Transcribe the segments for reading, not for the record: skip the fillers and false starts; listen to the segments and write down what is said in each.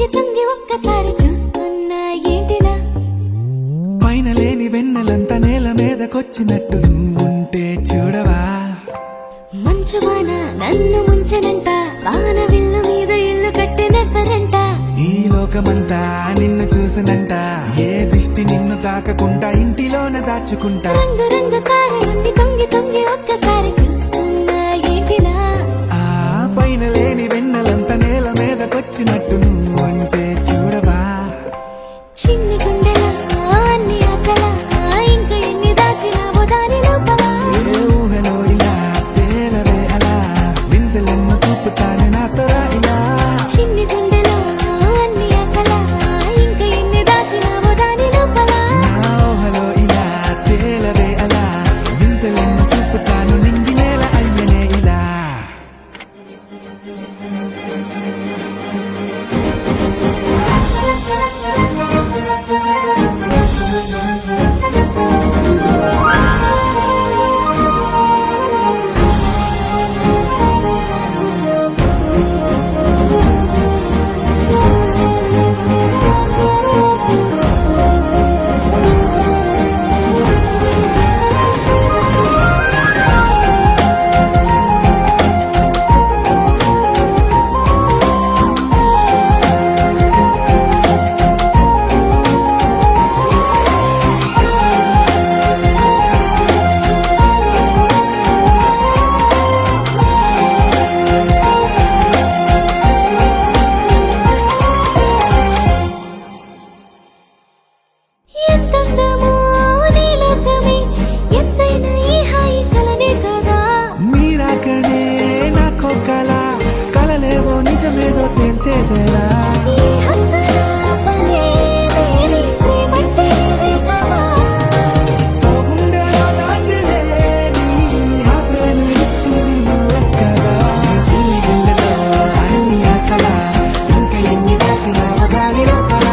తొంగి తొంగి ఒక్కసారి చూస్తున్నా ఏంటిలా పైన లేని వెన్నెలంతా నేల మీదకొచ్చినట్టు నువ్వుంటే చూడవా మంచువాన నన్ను ముంచనంట వాన విల్లు మీద ఇల్లు కట్టినెవ్వరంట ఈ లోకమంతా నిన్ను చూసినంట ఏ దిష్టి నిన్ను తాకకుండా ఇంటిలోన దాచుకుంటా రంగు రంగు కారులన్నీ తొంగి తొంగి ఒక్కసారి చూస్తున్నా ఏంటిలా ఆ పైన లేని వెన్నెలంతా నేల మీదకొచ్చినట్టు నువ్వుంటే చూడవా చిన్ని గుండెలా అన్ని ఆశలా ఇంకా ఎన్ని దాచినావో దాని లోపల ఏ ఊహలో ఇలా తేలవే అలా వింతలెన్నో చూపుతాను నాతో ఇలా చిన్ని గుండెలో అన్ని ఆశలా ఇంకా ఎన్ని దాచినావో దాని లోపల నా ఊహలో ఇలా తేలవే అలా వింతలెన్నో చూపుతాను నింగి నేల అయ్యనే ఇలా ఎంతందమో నీ లోకమే ఎంతైనా ఈ హాయి కలనే కదా మీరాకనే నాకో కల కలలేవో నిజమేదో తేల్చేదేలా ఈ హద్దుల పనే లేని ప్రేమంటే ఇదే కదా ఓ గుండెలో దాచలేని ఆ ప్రేమ ఇచ్చింది నువ్వే కదా చిన్ని గుండెలో అన్ని ఆశలా ఇంకా ఎన్ని దాచినావో దాని లోపల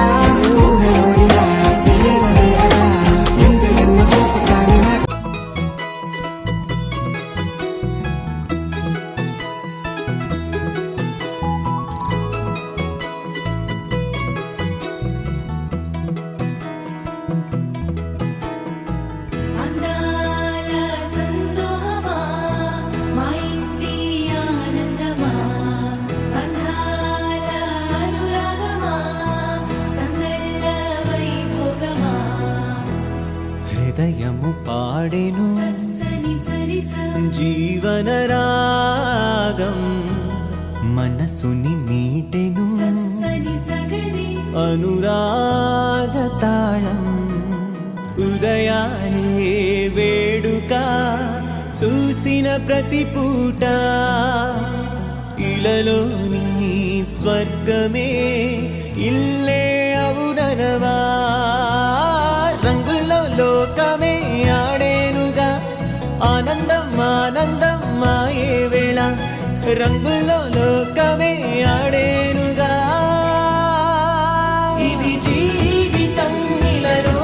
ఊహలో ఇలా తేలవే అలా వింతలెన్నో చూపుతాను నా అందాల సందోహమా మా ఇంటి ఆనందమా అందాల అనురాగమా సందళ్ళ వైభోగమా హృదయము పాడెను సని సరి జీవన రాగం మనసుని మీటెను సని సగరి అనురాగ తాళం ఉదయానే వేడుక చూసిన ప్రతి పూట ఇలలోని స్వర్గమే ఇల్లే అవుననవా రంగుల్లో లోకమే ఆడేనుగా ఆనందం ఆనందం మాయే వేళ రంగుల్లో లోకమే ఆడేనుగా ఇది జీవితం ఇలలో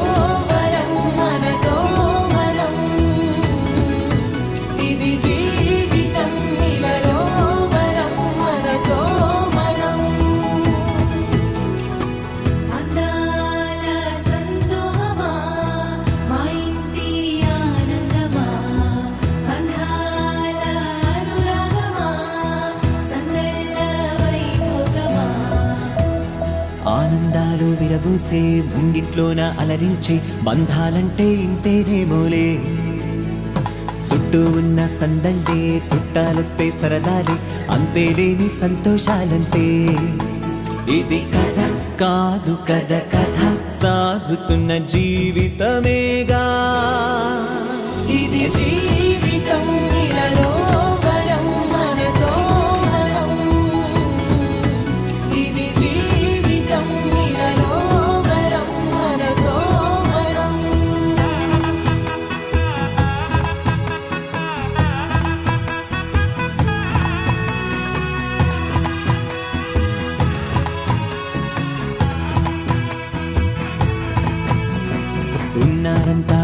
వరం మనతో మనం ఇది జీవితం ఇలలో వరం మనతో మనం అందాల సందోహమా మా ఇంటి ఆనందమా అందాల అనురాగమా సందళ్ళ వైభోగమా ఆనందాలు విరబూసే ముంగిట్లోన అలరించే బంధాలంటే ఇంతేనేమోలే చుట్టూ ఉన్న సందళ్ళే చుట్టాలొస్తే సరదాలే అంతేలేని సంతోషాలంతే ఇది కథ కాదు కథ కథ సాగుతున్న జీవితమేగా ఇది జీవితం ఇలలో వరం మనతో మనం ఇది జీవితం ఇలలో వరం మనతో మనం ఉన్నారంతా